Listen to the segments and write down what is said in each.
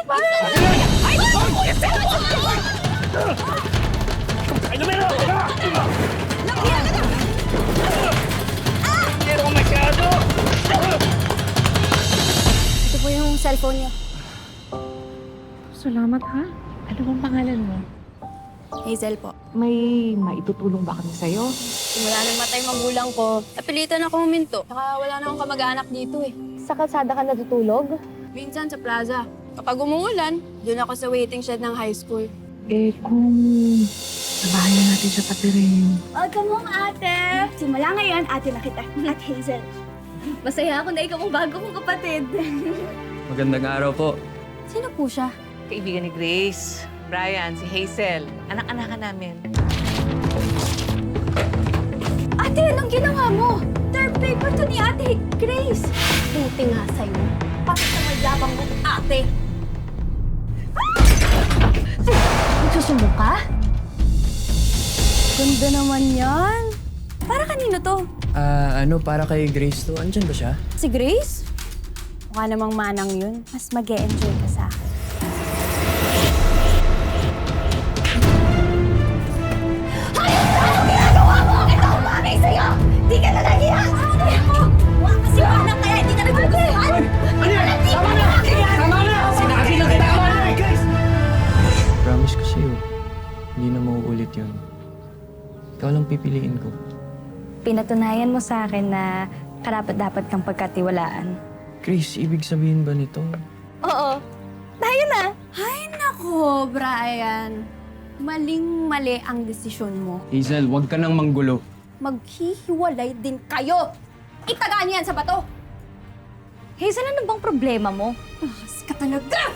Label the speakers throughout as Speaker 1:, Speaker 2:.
Speaker 1: Ay! Kuya Sel! Ay, lumero!
Speaker 2: Nabiyan ka na!
Speaker 1: Pero masyado!
Speaker 2: Ito po yung cellphone niyo.
Speaker 3: Salamat ha. Ano bang pangalan mo?
Speaker 2: Hazel po.
Speaker 3: May maitutulong ba kami sa'yo?
Speaker 2: Simula nang matay magulang ko, napilitan ako huminto. Saka wala na akong kamag-anak dito eh.
Speaker 3: Sa kalsada ka natutulog?
Speaker 2: Minsan sa plaza. Kapag umuulan, doon ako sa waiting shed ng high school.
Speaker 3: Eh kung nabahayan natin siya pati rin.
Speaker 4: Welcome home, ate! Simula ngayon, ate na kita. At Hazel. Masaya ako na ikaw ang bago kong kapatid.
Speaker 5: Magandang araw po.
Speaker 2: Sino po siya?
Speaker 6: Kaibigan ni Grace, Brian, si Hazel. Anak-anakan namin.
Speaker 4: Ate, anong ginawa mo? Third paper to ni Ate Grace.
Speaker 2: Buti nga sa'yo. Bakit sa mayabang mo, ate?
Speaker 4: Nagsusumbong ka?
Speaker 2: Ganda naman yan. Para kanino to?
Speaker 5: Para kay Grace to. Andyan ba siya?
Speaker 2: Si Grace? Mukha namang manang yun. Mas mag-e-enjoy ka sa akin.
Speaker 4: Di ka na nagiyan! Huwag kasi anak kaya hindi ka nagugustuhan!
Speaker 1: Ano yan? Tama na! Tama na! Sinabi lang kita! Tama na, guys!
Speaker 5: Promise ko sa'yo. Hindi na mauulit yun. Ikaw lang pipiliin ko.
Speaker 4: Pinatunayan mo sa akin na karapat-dapat kang pagkatiwalaan.
Speaker 5: Grace, ibig sabihin ba nito?
Speaker 4: Oo. Tayo na!
Speaker 2: Ay, nako, Brian. Maling-mali ang desisyon mo.
Speaker 5: Hazel, huwag ka nang manggulo.
Speaker 2: Maghihiwalay din kayo. Itagaan niyo yan sa bato.
Speaker 4: Hazel, ano bang problema mo?
Speaker 2: Mas ka talaga!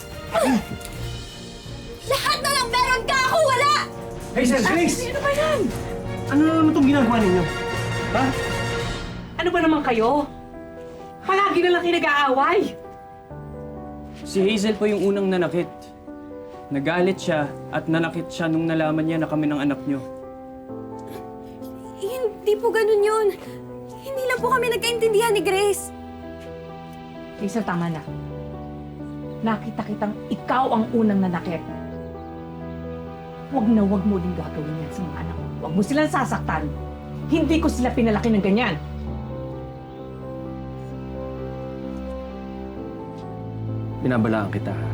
Speaker 2: Lahat na lang meron ka! Ako wala!
Speaker 1: Hazel, Grace! Ano ba yan? Ano naman itong ginagawa ninyo? Ha?
Speaker 6: Ano ba naman kayo? Palagi na lang kayo nag-aaway.
Speaker 5: Si Hazel po yung unang nanakit. Nagalit siya at nanakit siya nung nalaman niya na kami ng anak niyo.
Speaker 2: Hindi po ganun yun. Hindi lang po kami nagkaintindihan ni Grace.
Speaker 3: Hazel, tama na. Nakita kitang ikaw ang unang nanakit. Huwag na huwag mo din gagawin yan sa mga anak mo. Huwag mo silang sasaktan. Hindi ko sila pinalaki ng ganyan.
Speaker 7: Binabalaan kita, ha?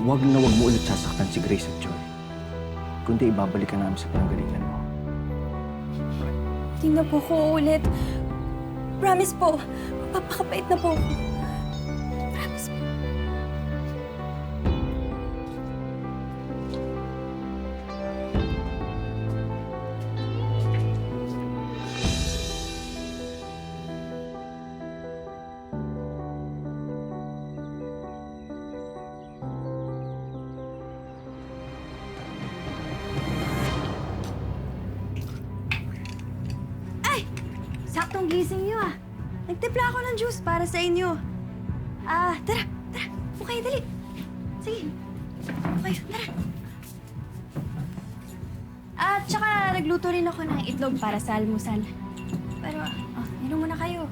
Speaker 7: Huwag na huwag mo ulit sasaktan si Grace at Joy. Kundi ibabalik ka namin sa pinanggalingan mo.
Speaker 2: Hindi na po ko ulit. Promise po, papakapait na po. Promise po.
Speaker 4: Saktong gising niyo ah.
Speaker 2: Nagtimpla ako ng juice para sa inyo. Tara. Okay, dali. Sige. Okay, tara. Tsaka nagluto rin ako ng itlog para sa almusal. Pero, inom muna kayo.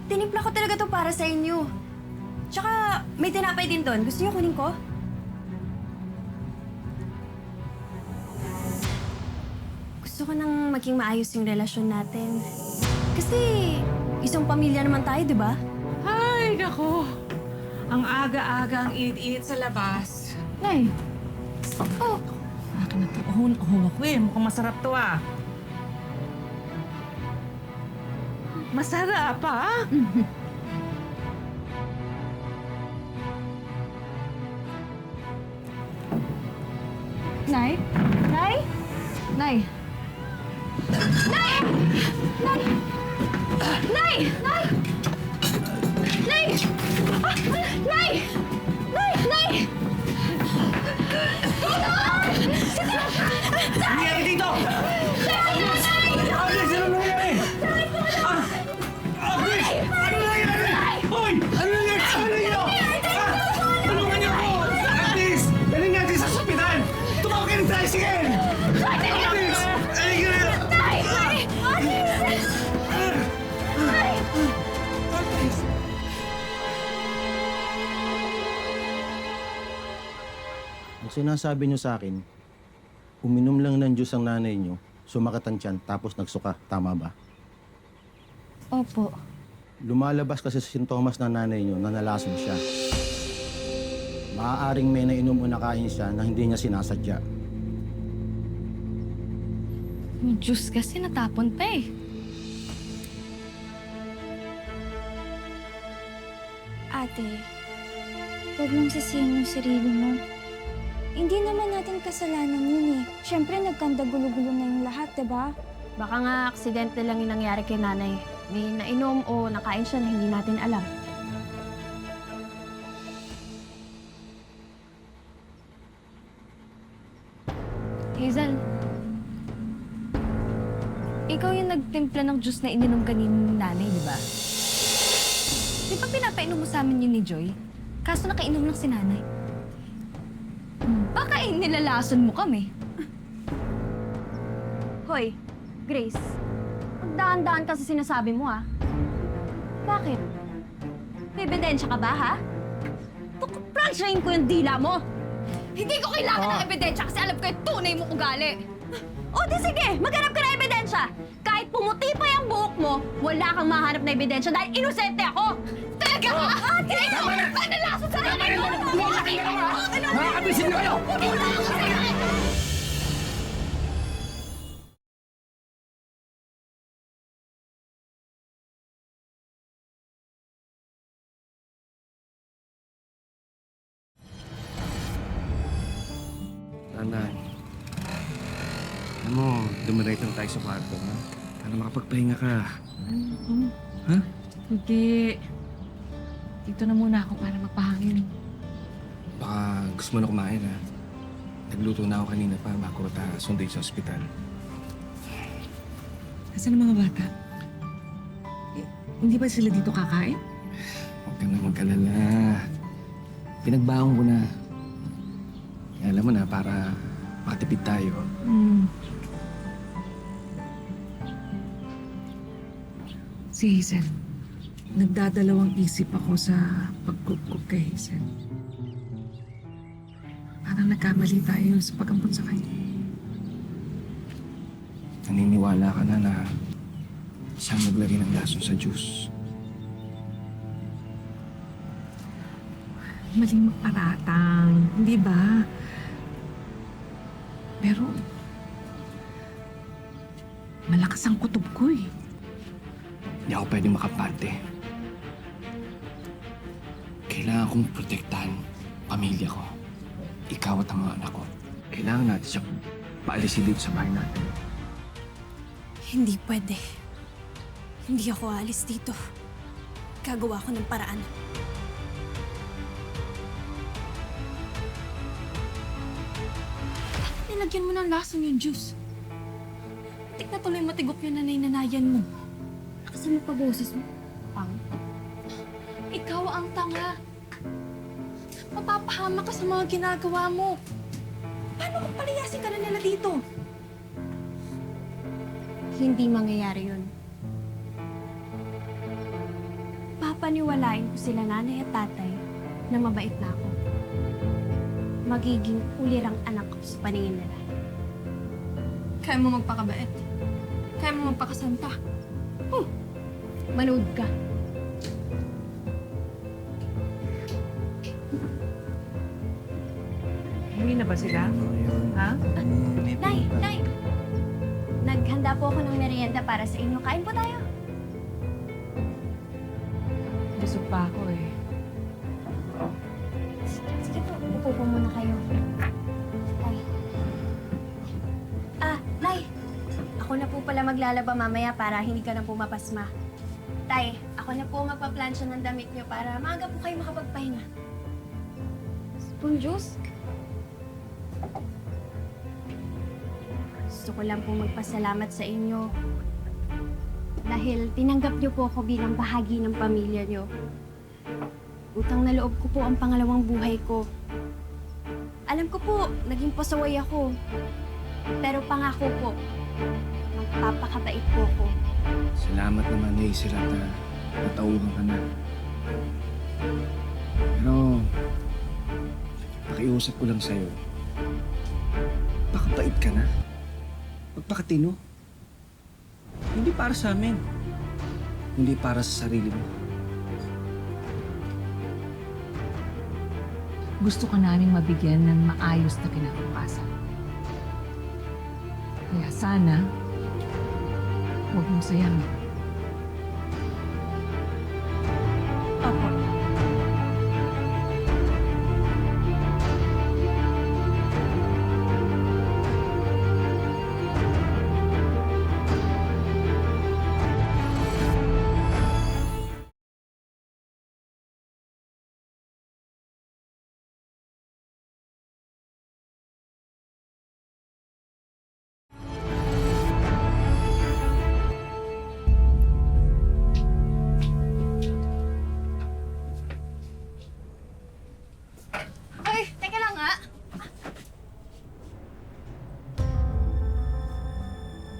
Speaker 2: Tinimpla ko talaga to para sa inyo. Tsaka, may tinapay din doon. Gusto niyo kunin ko? Gusto ko nang maging maayos yung relasyon natin. Kasi, isang pamilya naman tayo, di ba?
Speaker 6: Ay, nako. Ang aga-aga ang init-init sa labas.
Speaker 3: Nay,
Speaker 2: Oh,
Speaker 6: Akin na ito. Ahon ako eh. Mukhang masarap to ah. Masarap ah.
Speaker 4: Nay? Nay? Nay? Nay! Nay! Nay! Nay! Nay! Nay! Nay! Nay!
Speaker 1: Ano nangyari dito? Agnes, ano nangyari? Agnes! Ano nangyari? Hoy! Ano nangyari sa kanila? Tulungan niyo ako! Agnes! Daling natin sa ospital! Tumawag ka ng tricycle! Agnes! Halika na! Agnes!
Speaker 8: Sinasabi niyo sa akin, uminom lang ng juice ang nanay niyo, sumakit ang tiyan, tapos nagsuka. Tama ba?
Speaker 4: Opo.
Speaker 8: Lumalabas kasi sa sintomas ng nanay niyo na nalasing siya. Maaaring may nainom o nakain siya na hindi niya sinasadya.
Speaker 4: Yung juice kasi natapon pa eh.
Speaker 2: Ate, huwag mong sisihin yung sarili mo. Hindi naman natin kasalanan yun eh. Siyempre, nagkandagulo-gulo na yung lahat, diba?
Speaker 9: Baka nga aksidente lang yung nangyari kay nanay. May nainom o nakain siya na hindi natin alam.
Speaker 4: Hazel, ikaw yung nagtimpla ng juice na ininom kaninang nanay, di ba? Di ba pinapainom mo sa amin yun ni Joy? Kaso nakainom lang si nanay. Baka nilalason mo kami.
Speaker 9: Hoy, Grace. Magdaan-daan ka sa sinasabi mo, ah. Bakit? May ebidensya ka ba, ha? Pransyahin ko yung dila mo!
Speaker 4: Hindi ko kailangan ng ebidensya kasi alam ko yung tunay mong ugali.
Speaker 9: O di sige, maghanap ka ng ebidensya! Kahit pumuti pa yung buhok mo, wala kang mahanap na ebidensya dahil inosente ako!
Speaker 4: Talaga ka? Ate! Tama na! Panalason sa nanay mo!
Speaker 1: Nakakabisin na kayo!
Speaker 7: Tandaan. Alam mo, dumiretso na tayo sa kwarto, ha? Para makapagpahinga ka. Ha?
Speaker 6: Hindi. Dito na muna ako para magpahangin.
Speaker 7: Baka gusto mo na kumain, ha? Nagluto na ako kanina pa bago kita sunday sa ospital.
Speaker 6: Nasaan ang mga bata? Hindi ba sila dito kakain?
Speaker 7: Huwag ka na mag-alala. Pinagbaon ko na. Alam mo na, para makatipid tayo.
Speaker 6: Si Hazel, nagdadalawang isip ako sa pag-cook kay Hazel. Parang nagkamali tayo sa pag-ampun sa kanya.
Speaker 7: Naniniwala ka na siya naglagay ng lason sa juice.
Speaker 6: Maling magparatang, hindi ba? Pero, malakas ang kutob ko eh.
Speaker 7: Hindi ako pwede makampante. Kailangan kong protektahan pamilya ko. Ikaw at ang mga anak ko. Kailangan natin siya paalisin dito sa bahay natin.
Speaker 2: Hindi pwede. Hindi ako aalis dito. Gagawa ko ng paraan. Nilagyan mo ng lason yung juice. Tik na tuloy matigok yung nanay-nanayan mo.
Speaker 4: Nakasan mo pa boses mo. Pang.
Speaker 2: Ikaw ang tanga. Mapapahama ka sa mga ginagawa mo. Paano kung palayasin ka na nila dito?
Speaker 9: Hindi mangyayari yun. Papaniwalain ko sila nanay at tatay na mabait na ako. Magiging ulirang anak ko sa paningin nila.
Speaker 2: Kaya mo magpakabait. Kaya mo magpakasanta.
Speaker 9: Manood ka.
Speaker 6: Uwi na ba sila? Ha?
Speaker 9: Nay! Nay! Naghanda po ako ng merienda para sa inyo. Kain po tayo.
Speaker 6: Busog pa ako eh.
Speaker 9: Sige po, upo po muna kayo. Tay. Nay! Ako na po pala maglalaba mamaya para hindi ka na pumapasma. Tay, ako na po magpaplansya ng damit niyo para maaga po kayo makapagpahinga.
Speaker 4: Spoon juice?
Speaker 9: Gusto ko lang po magpasalamat sa inyo. Dahil tinanggap niyo po ako bilang bahagi ng pamilya niyo. Utang na loob ko po ang pangalawang buhay ko. Alam ko po, naging pasaway ako. Pero pangako po, magpapakabait po ako.
Speaker 7: Salamat naman, Hazel, at natauhan ka na. Pero, pakiusap ko lang sa'yo. Pakabait ka na. Magpakatino. Hindi para sa amin. Hindi para sa sarili mo.
Speaker 6: Gusto ka naming mabigyan ng maayos na kinabukasan. Kaya sana, huwag mong sayangin.
Speaker 3: Opo.
Speaker 4: Ay, teka lang nga.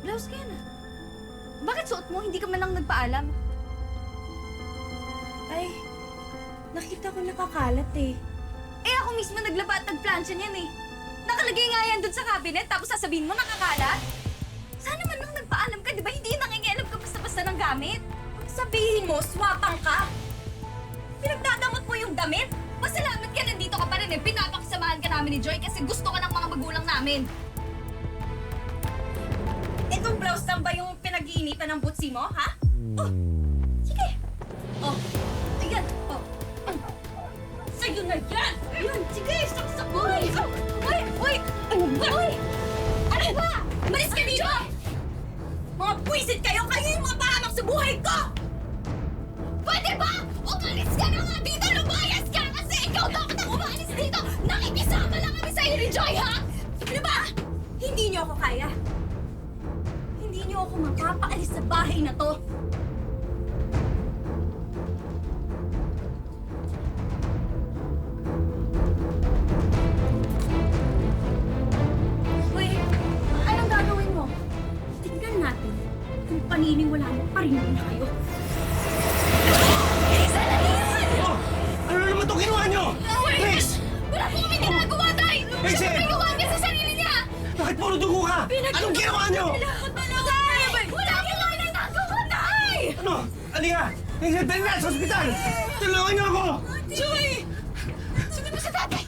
Speaker 4: Blouse ka yan ah. Bakit suot mo? Hindi ka man lang nagpaalam.
Speaker 2: Ay, nakita ko nakakalat eh.
Speaker 4: Eh ako mismo naglaba at nagplansya niyan eh. Nakalagay nga yan dun sa cabinet tapos sasabihin mo nakakalat? Sana man lang nagpaalam ka, di ba? Hindi nangingialam ka basta-basta ng gamit. Sabihin mo, swapang ka. Pinagdadamot mo yung damit. Masalamat ka nandito ka pa rin eh. Pinapakisamahan ka namin ni Joy kasi gusto ka ng mga magulang namin. Itong blouse lang ba yung pinag-iinitan ng butsi mo, ha? Oh, sige. Oh, ayan. Oh. Sa'yo na yan! Yun, sige, saksak mo! Uy! Uy! Ano ba? Uy! Ano ba? Malis ka dito! Mga buwisit kayo! Kayo yung mga pahamak sa buhay ko! Pwede ba? Umalis ka na nga dito! Lumayas ka! Kasi ikaw dapat ang umalis dito! Nakikisama lang kami sa'yo ni Joy, ha? Ano ba? Hindi niyo ako kaya. Hindi niyo ako mapapaalis sa bahay na to. Uy, anong gagawin mo?
Speaker 9: Tingnan natin kung paniniwala mo pa rin na kayo.
Speaker 1: Oh! Ano naman itong kinuha nyo? Grace!
Speaker 4: Wala po kami ginagawa, Tay!
Speaker 1: Hazel!
Speaker 4: Siya may gawa niya sa sarili niya!
Speaker 1: Bakit puro dugo ka? Anong ginawa nyo?
Speaker 4: Tay! Wala po kami ginagawa, Tay!
Speaker 1: Ano? Halika! Hazel, dali na sa ospital! Tulungan nyo ako!
Speaker 4: Joy! Sunod mo sa tatay!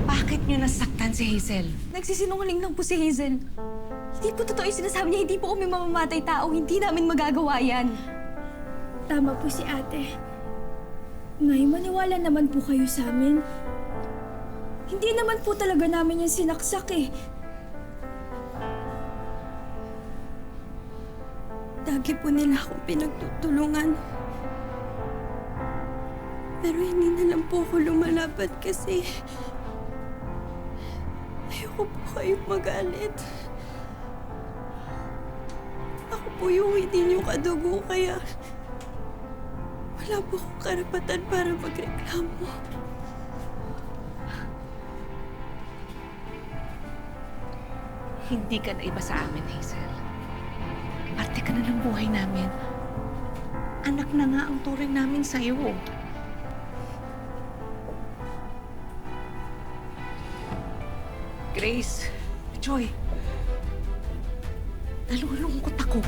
Speaker 6: Bakit niyo nasaktan si Hazel?
Speaker 4: Nagsisinungaling lang po si Hazel. Hindi po totoo yung sinasabi niya. Hindi po kami mamamatay tao. Hindi namin magagawa yan.
Speaker 2: Tama po si ate. Nay, maniwala naman po kayo sa amin. Hindi naman po talaga namin yung sinaksak eh. Lagi po nila akong pinagtutulungan. Pero hindi na lang po ako lumalaban kasi ayoko po kayong magalit. Ako po yung hindi niyo kadugo kaya wala po akong karapatan para magreklamo.
Speaker 6: Hindi ka na iba sa amin, Hazel. Parte ka na ng buhay namin. Anak na nga ang turing namin sa'yo. Grace, Joy, nalulungkot ako.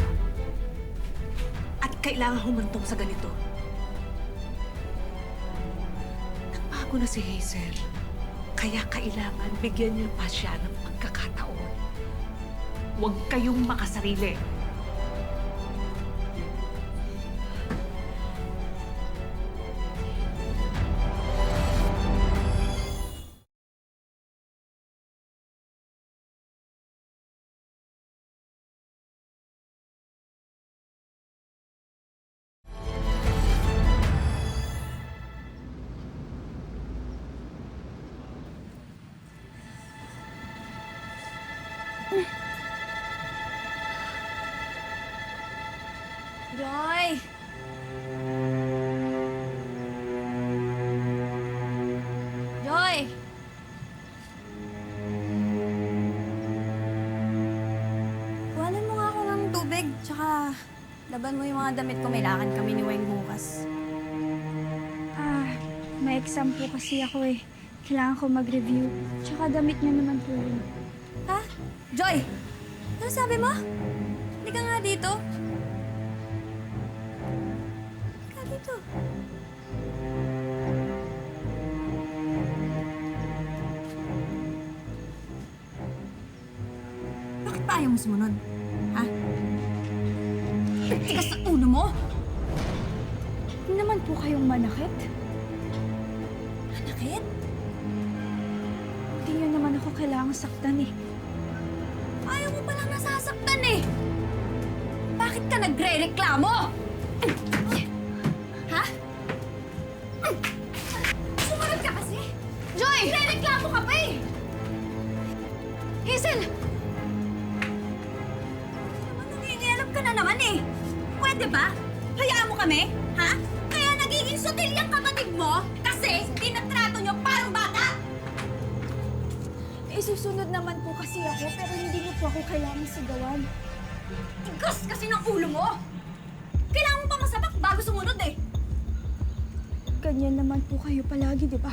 Speaker 6: At kailangan humantong sa ganito. Nagbago na si Hazel. Kaya kailangan bigyan niyo pa siya ng pagkakataon. Huwag kayong makasarili.
Speaker 4: Joy! Joy! Kuhanan mo nga ako ng tubig, tsaka laban mo yung mga damit ko. May lakad kami ni Weng bukas.
Speaker 2: May exam po kasi ako eh. Kailangan ko mag-review. Tsaka damit niya naman po yun.
Speaker 4: Ha? Joy! Ano sabi mo? Hindi ka nga dito. Hindi ka dito. Bakit pa ayaw mo sumunod? Ha? Tigas sa ulo mo!
Speaker 2: Hindi naman po kayong manakit.
Speaker 4: Manakit?
Speaker 2: Hindi niyo naman ako kailangang saktan eh.
Speaker 4: Ayaw mo palang nasasaktan eh! Bakit ka nagre-reklamo? Ha? Sumunod ka kasi! Joy! Nagre-reklamo ka pa eh! Hazel! Naman nangingialam ka na naman eh! Pwede ba? Hayaan mo kami? Ha? Kaya nagiging sutil yung kapatid mo kasi tinatrato niyo parang bata!
Speaker 2: Isusunod naman po kasi ako pero hindi niyo po ako kailangang sigawan.
Speaker 4: Tigas kasi ng ulo mo! Kailangan mo pa masabak bago sumunod eh!
Speaker 2: Ganyan naman po kayo palagi, di ba?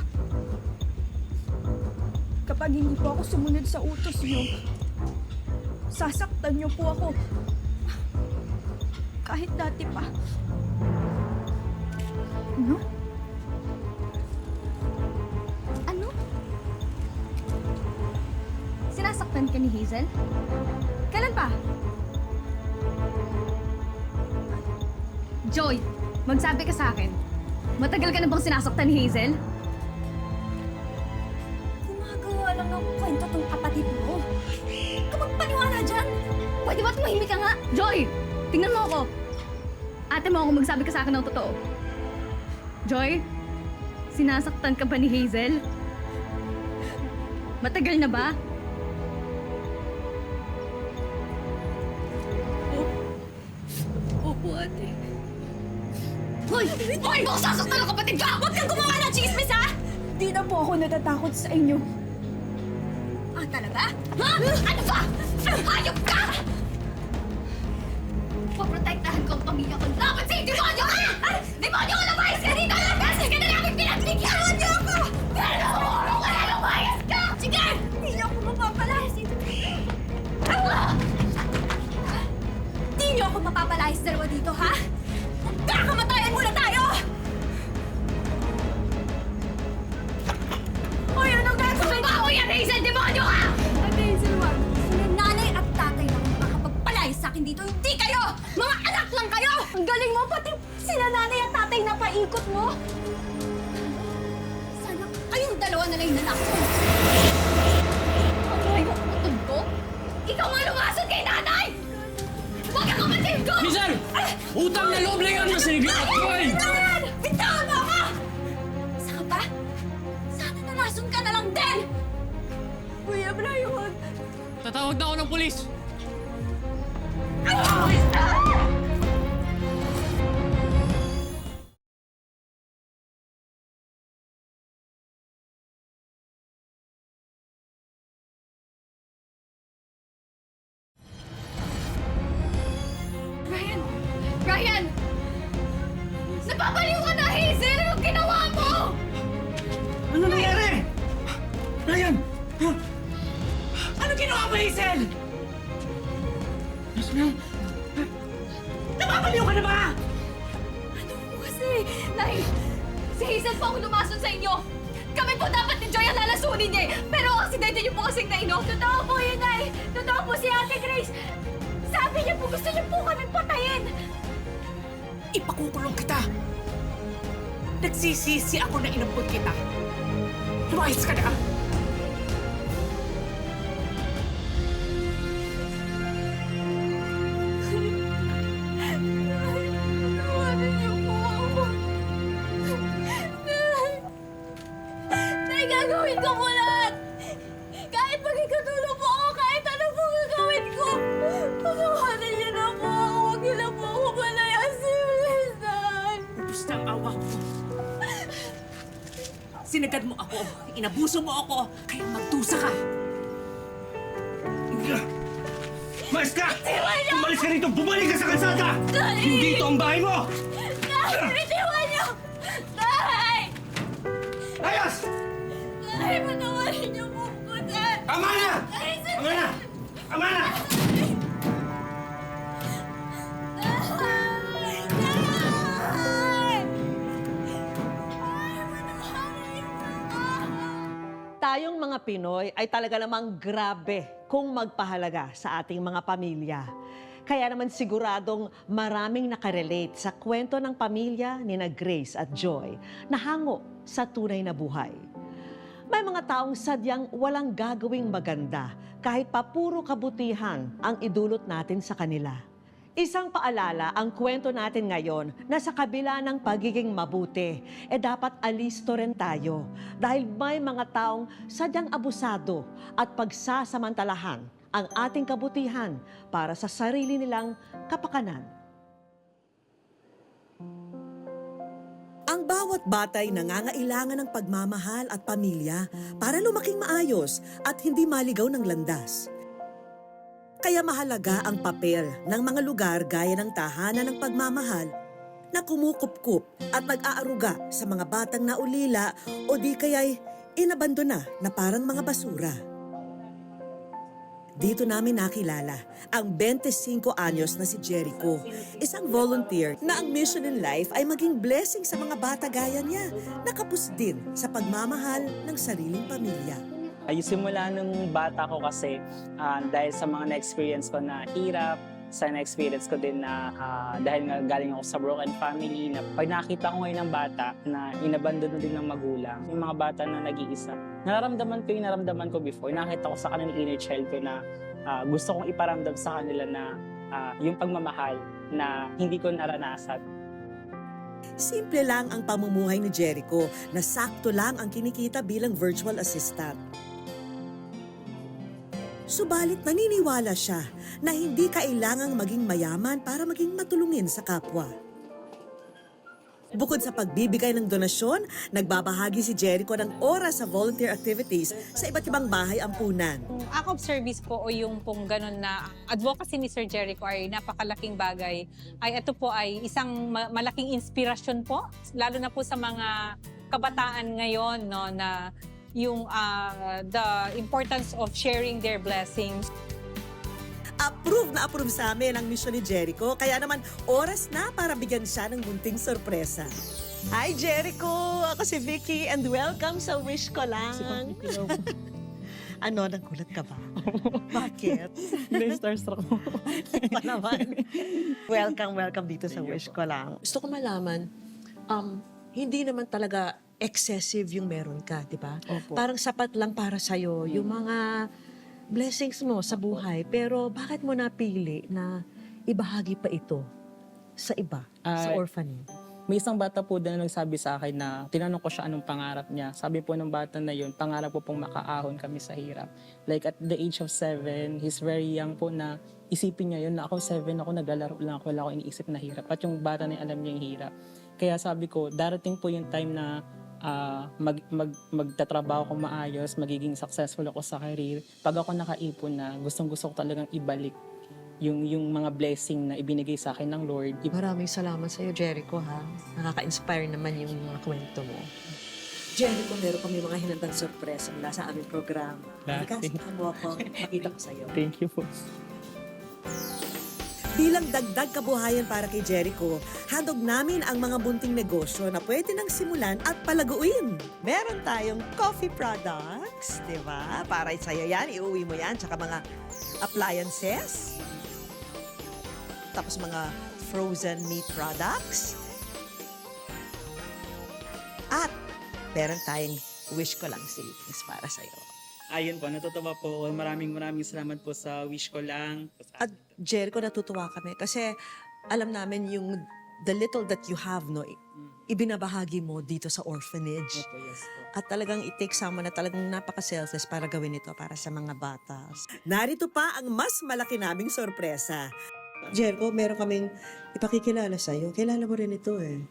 Speaker 2: Kapag hindi po ako sumunod sa utos niyo, sasaktan niyo po ako. Kahit dati pa.
Speaker 9: Ano? Ano? Sinasaktan ka ni Hazel? Kailan pa? Joy, magsabi ka sa akin. Matagal ka na bang sinasaktan ni Hazel?
Speaker 4: Gumagawa lang ng kwento tong kapatid mo. Kapag paniwala dyan!
Speaker 9: Pwede ba tumahimik ka nga? Joy! Tingnan mo ako. Ate mo ako magsabi ka sa akin ng totoo. Joy, sinasaktan ka ba ni Hazel? Matagal na ba?
Speaker 4: Opo, ate. Hoy! Hoy! Baka sasaktan ang kapatid ka! Huwag kang gumawa ng chismis, ha!
Speaker 2: Di na po ako natatakot sa inyo.
Speaker 4: Ah, talaga? Ha? Ano ba? Hayop ka! Poprotektahan ko ang pamilya ko. Dapat sa'yo, demonyo ka! Demonyo ka! Lumayas ka dito! Kasi ka na namin pinagbigyan! Demonyo ako! Pero umurong ka na! Lumayas ka! Sige! Hindi niyo ako mapapalayas dito. Hindi niyo ako mapapalayas dalawa dito, ha? Kakamatayan muna tayo! Hoy, anong gagawin ko? Ako yan, Hazel! Demonyo ka!
Speaker 2: Ate Hazel, wag.
Speaker 4: Sina nanay at tatay lang ang makapagpalayas sa akin dito. Hindi kayo! Mga anak lang kayo!
Speaker 2: Ang galing mo, pati sila nanay at tatay na paikot mo.
Speaker 4: Sana kayong dalawa na lang yung nanakot. Ay, utod ko? Ikaw nga lumasod kay nanay! Huwag ang kapatid ko!
Speaker 5: Hazel! Utang na loob lang yan mo sa Joy!
Speaker 4: Bitawan! Bitawan mo ako! Saka pa? Sana nalason ka na lang din!
Speaker 2: Kuya Brian,
Speaker 5: Tatawag na ako ng pulis!
Speaker 4: Brian! Brian! Napapaliw ka na, Hazel! Anong ginawa mo?
Speaker 1: Ano nangyari? Ryan! Ano ginawa mo, Hazel? Napapaliw ka na ba?
Speaker 4: Ano po kasi? Nay, si Hazel po ang lumason sa inyo. Kami po dapat ni Joy ang lalasunin niya eh. Pero ang aksidente niyo po kasing naino. Totoo po yun, Nay. Totoo po si Ate Grace. Sabi niya po gusto niya po kami patayin.
Speaker 6: Ipakukulong kita. Nagsisisi ako na inampun kita. Lumayas ka na.
Speaker 4: Tawanan niyo po ako. Nay, gagawin ko po lahat. Kahit magkikatulong po ako, kahit ano po gagawin ko. Tawanan niyo na po ako. Huwag niyo na po ako palayasin.
Speaker 6: Ubus na ang awa ko. Sinagad mo ako. Inabuso mo ako. Kaya magdusa ka.
Speaker 1: Mas ka! Umalis ka rito! Bumalik ka sa kalsada! Hindi ito ang bahay mo!
Speaker 4: Nay, bitiwan niyo! Nay!
Speaker 1: Ayos!
Speaker 4: Nay, Ay, patawarin niyo po ko, Dad!
Speaker 1: Tama na! Tama na! Tama na!
Speaker 6: Tayong mga Pinoy ay talaga namang grabe kung magpahalaga sa ating mga pamilya. Kaya naman siguradong maraming nakarelate sa kwento ng pamilya ni na Grace at Joy na hango sa tunay na buhay. May mga taong sadyang walang gagawing maganda kahit pa puro kabutihan ang idulot natin sa kanila. Isang paalala ang kwento natin ngayon na sa kabila ng pagiging mabuti, dapat alisto rin tayo dahil may mga taong sadyang abusado at pagsasamantalahan ang ating kabutihan para sa sarili nilang kapakanan.
Speaker 10: Ang bawat batay nangangailangan ng pagmamahal at pamilya para lumaking maayos at hindi maligaw ng landas. Kaya mahalaga ang papel ng mga lugar gaya ng tahanan ng pagmamahal na kumukupkup at nag-aaruga sa mga batang naulila o di kaya'y inabandona na parang mga basura. Dito namin nakilala ang 25 anyos na si Jericho, isang volunteer na ang mission in life ay maging blessing sa mga bata gaya niya, nakapos din sa pagmamahal ng sariling pamilya.
Speaker 11: Yung simula nung bata ko kasi dahil sa mga na-experience ko na hirap, sa na-experience ko din na dahil nga galing ako sa broken family, na pag nakita ko ngayon ng bata na inabandono din ng magulang, yung mga bata na nag-iisa, nararamdaman ko yung naramdaman ko before. Nakita ko sa kanila inner child ko na gusto kong iparamdam sa kanila na yung pagmamahal na hindi ko naranasan.
Speaker 10: Simple lang ang pamumuhay ni Jericho na sakto lang ang kinikita bilang virtual assistant. Subalit naniniwala siya na hindi kailangang maging mayaman para maging matulungin sa kapwa. Bukod sa pagbibigay ng donasyon, nagbabahagi si Jericho ng oras sa volunteer activities sa iba't ibang bahay ampunan.
Speaker 12: Act of service po o yung pong ganun na advocacy ni Sir Jericho ay napakalaking bagay. Ay ito po ay isang malaking inspirasyon po, lalo na po sa mga kabataan ngayon, no, na yung the importance of sharing their blessings.
Speaker 10: Approve na approve sa amin ang mission ni Jericho, kaya naman oras na para bigyan siya ng munting sorpresa. Hi Jericho! Ako si Vicky and welcome sa Wish Ko Lang. Ano, nagulat ka ba? Bakit?
Speaker 11: Starstruck mo.
Speaker 10: Pa naman. Welcome dito sa Wish Ko Lang.
Speaker 6: Gusto ko malaman, hindi naman talaga excessive yung meron ka, di ba? Parang sapat lang para sa'yo yung mga blessings mo sa buhay. Pero bakit mo napili na ibahagi pa ito sa iba, sa orphanage?
Speaker 11: May isang bata po din na nagsabi sa akin na tinanong ko siya anong pangarap niya. Sabi po ng bata na yun, pangarap po pong makaahon kami sa hirap. Like at the age of 7, he's very young po na isipin niya yun na ako 7, ako naglalaro lang ako, wala ako iniisip na hirap. At yung bata na alam niya yung hirap. Kaya sabi ko, darating po yung time na magtatrabaho ko maayos, magiging successful ako sa career. Pag ako nakaipon na, gustong-gusto ko talagang ibalik yung mga blessing na ibinigay sa akin ng Lord.
Speaker 6: Maraming salamat sa iyo, Jericho, ha? Nakaka-inspire naman yung mga kwento mo. Jericho, meron kami mga hinandang sorpresa mula sa aming programa. Halika, mo ako. Makita ko sa iyo.
Speaker 11: Thank you po.
Speaker 10: Bilang dagdag kabuhayan para kay Jericho, handog namin ang mga bunting negosyo na pwede nang simulan at palaguin. Meron tayong coffee products, di ba? Para sa'yo yan, iuwi mo yan, tsaka mga appliances. Tapos mga frozen meat products. At meron tayong Wish Ko Lang savings para sa'yo.
Speaker 11: Ayun po, natutuwa po. Maraming salamat po sa Wish Ko Lang.
Speaker 10: At Jericho, natutuwa kami kasi alam namin yung the little that you have, no, ibinabahagi mo dito sa orphanage.
Speaker 11: Opo, yes po.
Speaker 10: At talagang it takes someone na talagang napaka-selfless para gawin ito para sa mga bata. Narito pa ang mas malaki naming sorpresa. Jericho, meron kaming ipakikilala sa'yo. Kilala mo rin ito eh.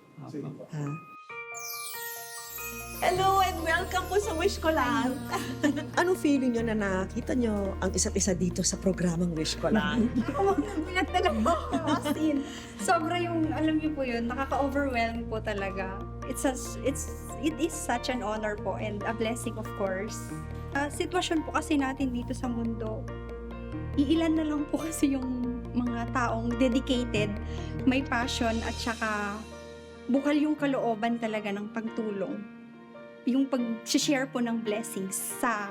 Speaker 10: Ha? Hello and welcome po sa Wish Ko Lang. Anong feeling nyo na nakita nyo ang isa't isa dito sa programang Wish Ko Lang?
Speaker 2: Pinagdala mo ako, Sobra yung, alam niyo po yun, nakaka-overwhelm po talaga. It's
Speaker 13: it is such an honor po and a blessing of course. Sitwasyon po kasi natin dito sa mundo, iilan na lang po kasi yung mga taong dedicated, may passion at saka bukal yung kalooban talaga ng pagtulong. Yung pag-share po ng blessings sa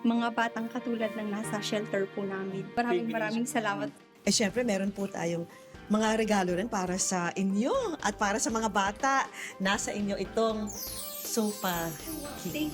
Speaker 13: mga batang katulad ng nasa shelter po namin. Maraming salamat.
Speaker 10: Eh syempre, meron po tayong mga regalo rin para sa inyo at para sa mga bata. Nasa inyo itong sofa.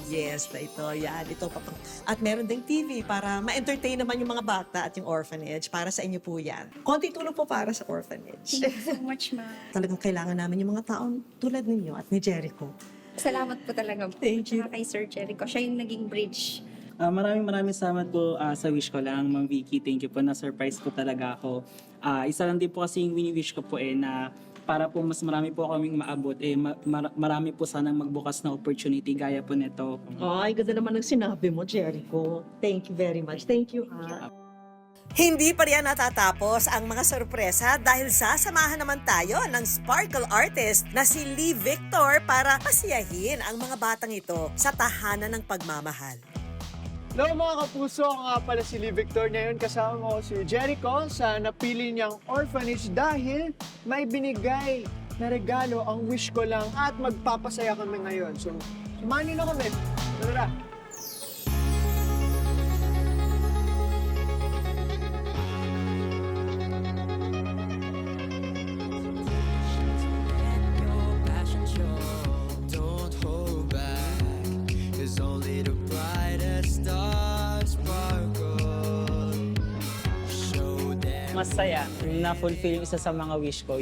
Speaker 10: Yes, na ito. Yan, ito pa. At meron ding TV para ma-entertain naman yung mga bata at yung orphanage. Para sa inyo po yan. Konti tulong po para sa orphanage.
Speaker 13: Thank you so much, ma'am.
Speaker 10: Talagang kailangan namin yung mga taong tulad ninyo at ni Jericho.
Speaker 13: Salamat po talaga po.
Speaker 10: Thank you.
Speaker 13: Tsaka kay Sir Jericho. Siya yung naging bridge.
Speaker 11: Maraming salamat po sa wish ko lang, Ma'am Vicky. Thank you po, na-surprise po talaga ako. Isa lang din po kasi yung wini-wish ko po na para po mas marami po kaming maabot, marami po sanang magbukas na opportunity gaya po nito.
Speaker 10: Ay, ganda naman ng sinabi mo, Jericho. Thank you very much. Thank you, ha. Hindi pa riyan natatapos ang mga sorpresa dahil sasamahan naman tayo ng sparkle artist na si Lee Victor para pasiyahin ang mga batang ito sa tahanan ng pagmamahal.
Speaker 14: Hello mga kapuso, ako nga pala si Lee Victor. Ngayon kasama mo si Jericho sa napili niyang orphanage dahil may binigay na regalo ang wish ko lang at magpapasaya kami ngayon. So, samahan niyo na kami. Tara!
Speaker 11: Masaya, na-fulfill yung isa sa mga wish ko,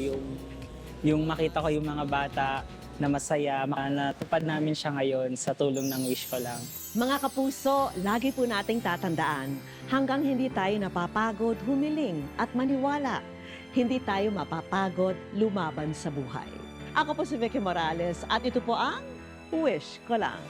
Speaker 11: yung makita ko yung mga bata na masaya, natupad namin siya ngayon sa tulong ng wish ko lang.
Speaker 6: Mga kapuso, lagi po nating tatandaan, hanggang hindi tayo napapagod, humiling at maniwala, hindi tayo mapapagod, lumaban sa buhay. Ako po si Vicky Morales at ito po ang Wish Ko Lang.